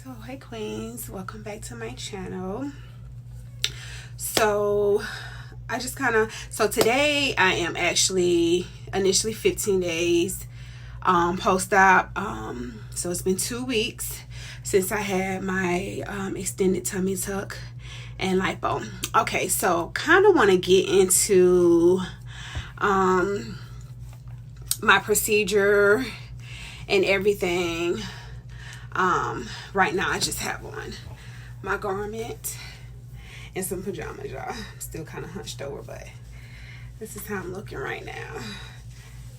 So hey queens, welcome back to my channel. So today I am actually initially 15 days post-op. So it's been 2 weeks since I had my extended tummy tuck and lipo. Okay, so kind of want to get into my procedure and everything. Right now I just have on my garment and some pajamas, y'all. I'm still kind of hunched over, but this is how I'm looking right now.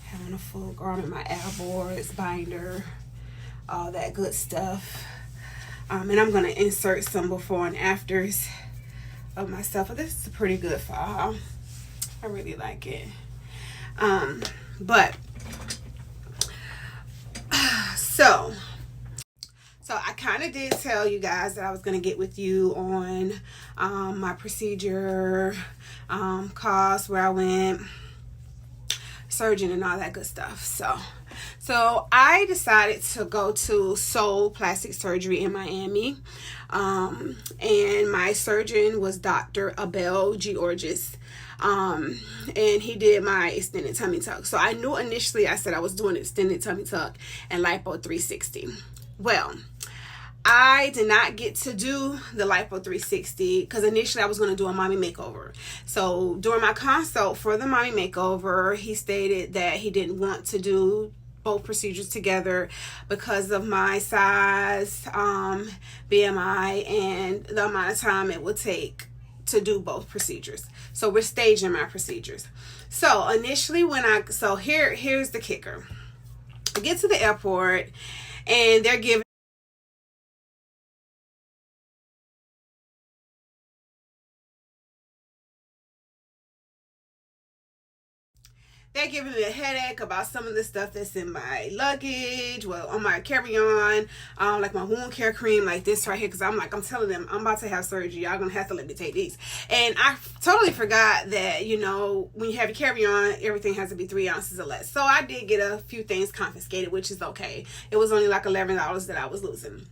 Having a full garment, my ab boards, binder, all that good stuff. And I'm gonna insert some before and afters of myself. But this is a pretty good file. I really like it. So I kind of did tell you guys that I was going to get with you on my procedure, costs, where I went, surgeon, and all that good stuff. So I decided to go to Soul Plastic Surgery in Miami. And my surgeon was Dr. Abel Georges. And he did my extended tummy tuck. So I knew initially I said I was doing extended tummy tuck and lipo 360. Well, I did not get to do the lipo 360 because initially I was going to do a mommy makeover. So during my consult for the mommy makeover, he stated that he didn't want to do both procedures together because of my size, BMI, and the amount of time it would take to do both procedures. So we're staging my procedures. So initially here's the kicker. I get to the airport and they're giving me a headache about some of the stuff that's in my luggage, well, on my carry-on, like my wound care cream, like this right here, because I'm telling them, I'm about to have surgery. Y'all gonna have to let me take these. And I totally forgot that, you know, when you have your carry-on, everything has to be 3 ounces or less. So I did get a few things confiscated, which is okay. It was only like $11 that I was losing.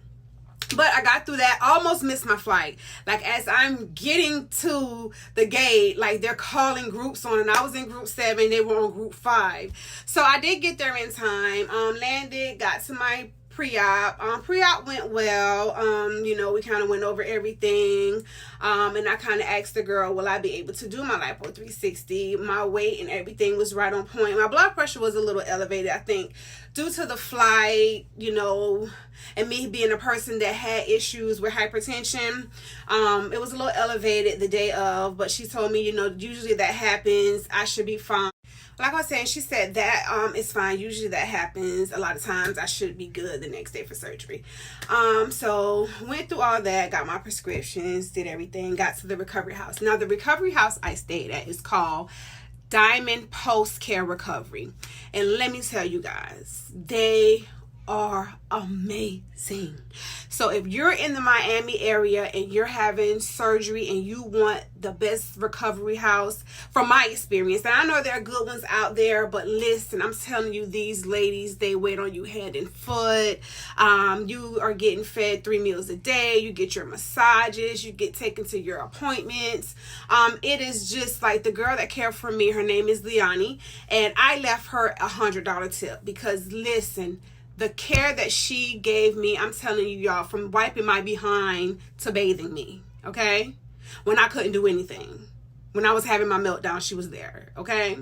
But I got through that, almost missed my flight. Like as I'm getting to the gate, like they're calling groups on, and I was in group 7, they were on group 5. So I did get there in time, landed, got to my pre-op. Pre-op went well. You know, we kind of went over everything. And I kind of asked the girl, will I be able to do my lipo 360? My weight and everything was right on point. My blood pressure was a little elevated, I think, due to the flight, you know, and me being a person that had issues with hypertension. It was a little elevated the day of, but she told me, you know, usually that happens. I should be fine. Like I was saying, she said that it's fine. Usually that happens. A lot of times I should be good the next day for surgery. So went through all that, got my prescriptions, did everything, got to the recovery house. Now the recovery house I stayed at is called Diamond Post Care Recovery. And let me tell you guys, they are amazing. So if you're in the Miami area and you're having surgery and you want the best recovery house, from my experience, and I know there are good ones out there, but listen, I'm telling you, these ladies, they wait on you hand and foot. You are getting fed 3 meals a day. You get your massages. You get taken to your appointments. It is just like the girl that cared for me. Her name is Liani, and I left her $100 tip because listen, the care that she gave me, I'm telling you, y'all, from wiping my behind to bathing me, okay? When I couldn't do anything. When I was having my meltdown, she was there, okay?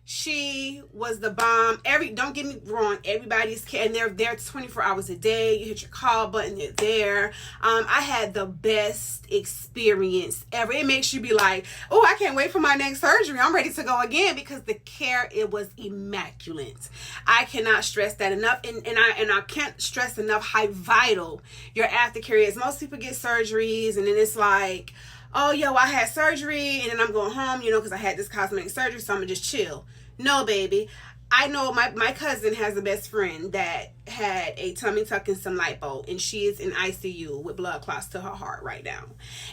She was the bomb. Don't get me wrong, everybody's care, and they're there 24 hours a day. You hit your call button, they're there. I had the best experience ever. It makes you be like, oh, I can't wait for my next surgery. I'm ready to go again, because the care, it was immaculate. I cannot stress that enough, and I can't stress enough how vital your aftercare is. Most people get surgeries, and then it's like, oh, yo, I had surgery, and then I'm going home, you know, because I had this cosmetic surgery, so I'm going to just chill. No, baby. I know my cousin has a best friend that had a tummy tuck and some lipo, and she is in ICU with blood clots to her heart right now.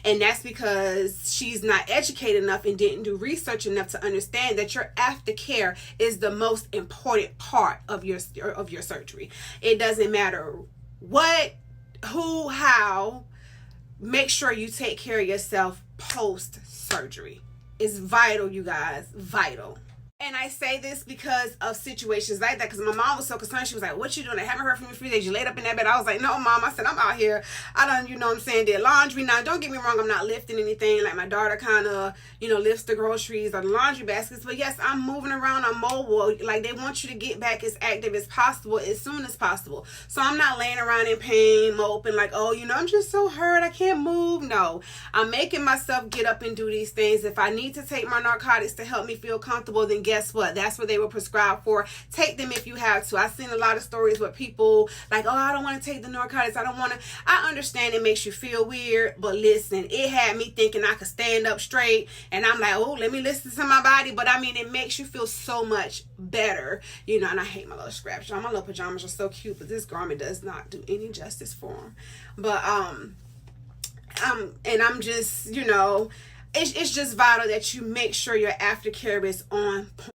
And that's because she's not educated enough and didn't do research enough to understand that your aftercare is the most important part of your surgery. It doesn't matter what, who, how. Make sure you take care of yourself post surgery. It's vital, you guys, vital. And I say this because of situations like that, because my mom was so concerned. She was like, what you doing? I haven't heard from you for 3 days. You laid up in that bed. I was like, no, Mom. I said, I'm out here. I done, you know what I'm saying, did laundry. Now, don't get me wrong. I'm not lifting anything. Like, my daughter kind of, you know, lifts the groceries or the laundry baskets. But, yes, I'm moving around. I'm mobile. Like, they want you to get back as active as possible as soon as possible. So, I'm not laying around in pain, moping like, oh, you know, I'm just so hurt. I can't move. No. I'm making myself get up and do these things. If I need to take my narcotics to help me feel comfortable, then guess what? That's what they were prescribed for. Take them if you have to. I've seen a lot of stories where people like, oh, I don't want to take the narcotics. I don't want to. I understand it makes you feel weird, but listen, it had me thinking I could stand up straight, and I'm like, oh, let me listen to my body. But I mean, it makes you feel so much better, you know. And I hate my little scraps. My little pajamas are so cute, but this garment does not do any justice for them. But and I'm just, you know, it's just vital that you make sure your aftercare is on point.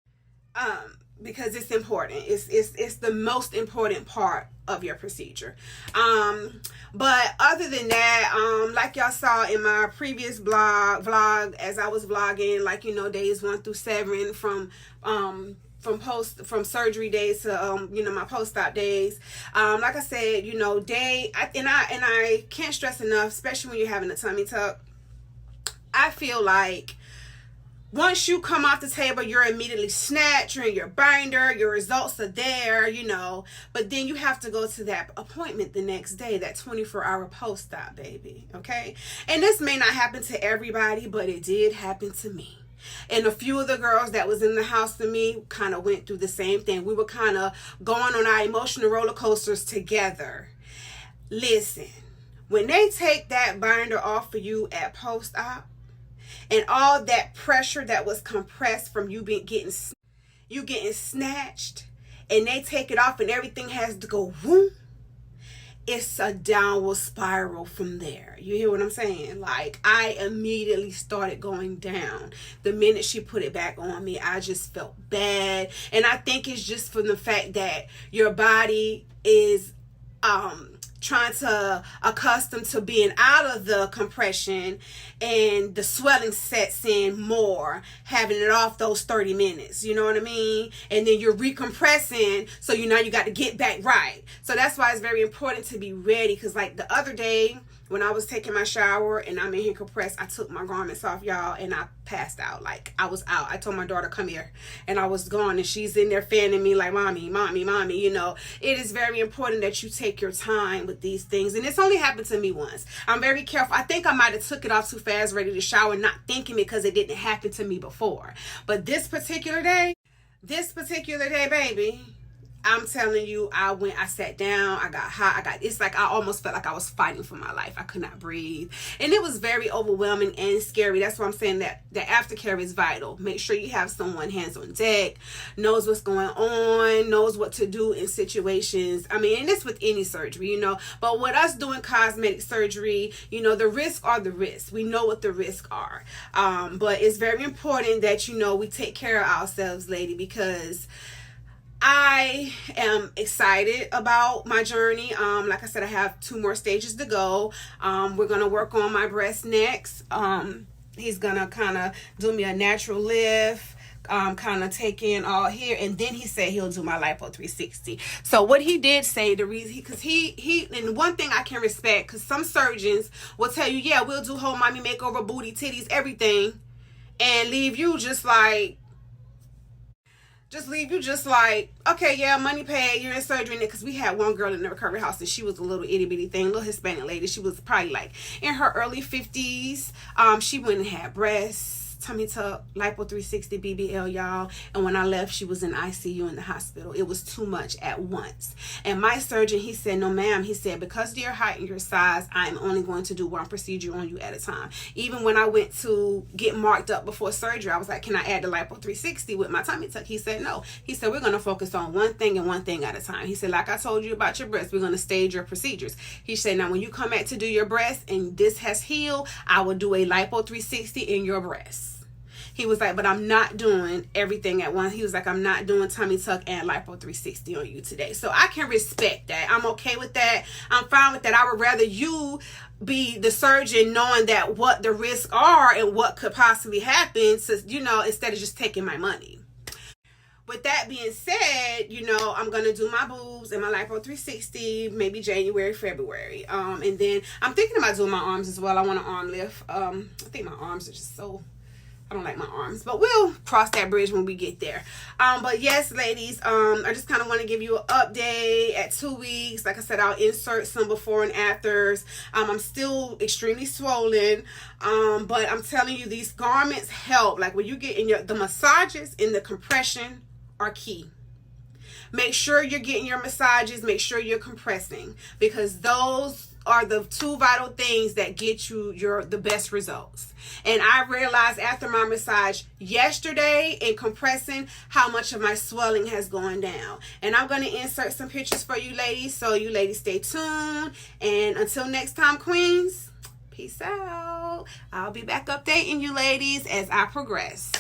Because it's important. It's the most important part of your procedure. But other than that, like y'all saw in my previous vlog, as I was vlogging, like, you know, days 1 through 7 from surgery days to you know, my post-op days. Like I said, you know, I can't stress enough, especially when you're having a tummy tuck. I feel like once you come off the table, you're immediately snatched, you're in your binder, your results are there, you know, but then you have to go to that appointment the next day, that 24-hour post-op, baby, okay? And this may not happen to everybody, but it did happen to me. And a few of the girls that was in the house with me kind of went through the same thing. We were kind of going on our emotional roller coasters together. Listen, when they take that binder off of you at post-op, and all that pressure that was compressed from you getting snatched, and they take it off and everything has to go whoom, it's a downward spiral from there. You hear what I'm saying? Like, I immediately started going down. The minute she put it back on me, I just felt bad. And I think it's just from the fact that your body is trying to accustom to being out of the compression, and the swelling sets in more, having it off those 30 minutes, you know what I mean? And then you're recompressing, so you got to get back right. So that's why it's very important to be ready, because like the other day when I was taking my shower and I'm in here compressed, I took my garments off, y'all, and I passed out. Like, I was out. I told my daughter, come here, and I was gone, and she's in there fanning me like, mommy, mommy, mommy. You know, it is very important that you take your time with these things, and it's only happened to me once. I'm very careful. I think I might have took it off too fast, ready to shower, not thinking, because it didn't happen to me before. But this particular day, baby, I'm telling you, I sat down, I got hot, it's like I almost felt like I was fighting for my life. I could not breathe. And it was very overwhelming and scary. That's why I'm saying that the aftercare is vital. Make sure you have someone hands on deck, knows what's going on, knows what to do in situations. I mean, and it's with any surgery, you know. But with us doing cosmetic surgery, you know, the risks are the risks. We know what the risks are. But it's very important that, you know, we take care of ourselves, lady, because I am excited about my journey. Like I said, I have 2 more stages to go. We're going to work on my breast next. He's going to kind of do me a natural lift, kind of take in all here. And then he said he'll do my lipo 360. So what he did say, the reason, because he, and one thing I can respect, because some surgeons will tell you, yeah, we'll do whole mommy makeover, booty, titties, everything, and leave you just like, okay, yeah, money paid, you're in surgery. Because we had one girl in the recovery house, and she was a little itty bitty thing, little Hispanic lady. She was probably like in her early 50s. She went and had breast Tummytuck, lipo 360, BBL, y'all. And when I left, she was in ICU in the hospital. It was too much at once. And my surgeon, he said, no ma'am, he said, because of your height and your size, I'm only going to do one procedure on you at a time. Even when I went to get marked up before surgery, I was like, can I add the lipo 360 with my tummy tuck? He said no. He said, we're going to focus on one thing and one thing at a time. He said, like I told you about your breast, we're going to stage your procedures. He said, now when you come back to do your breast and this has healed, I will do a lipo 360 in your breast. He was like, but I'm not doing everything at once. He was like, I'm not doing tummy tuck and lipo 360 on you today. So I can respect that. I'm okay with that. I'm fine with that. I would rather you be the surgeon knowing that what the risks are and what could possibly happen, so, you know, instead of just taking my money. With that being said, you know, I'm going to do my boobs and my lipo 360 maybe January, February. And then I'm thinking about doing my arms as well. I want an arm lift. I think my arms are just so... I don't like my arms, but we'll cross that bridge when we get there. But yes, ladies, I just kind of want to give you an update at 2 weeks. Like I said, I'll insert some before and afters. I'm still extremely swollen, but I'm telling you, these garments help. Like when you get in the massages and the compression are key. Make sure you're getting your massages. Make sure you're compressing, because those are the two vital things that get you the best results. And I realized after my massage yesterday in compressing how much of my swelling has gone down. And I'm going to insert some pictures for you ladies, so you ladies stay tuned. And until next time, queens, peace out. I'll be back updating you ladies as I progress.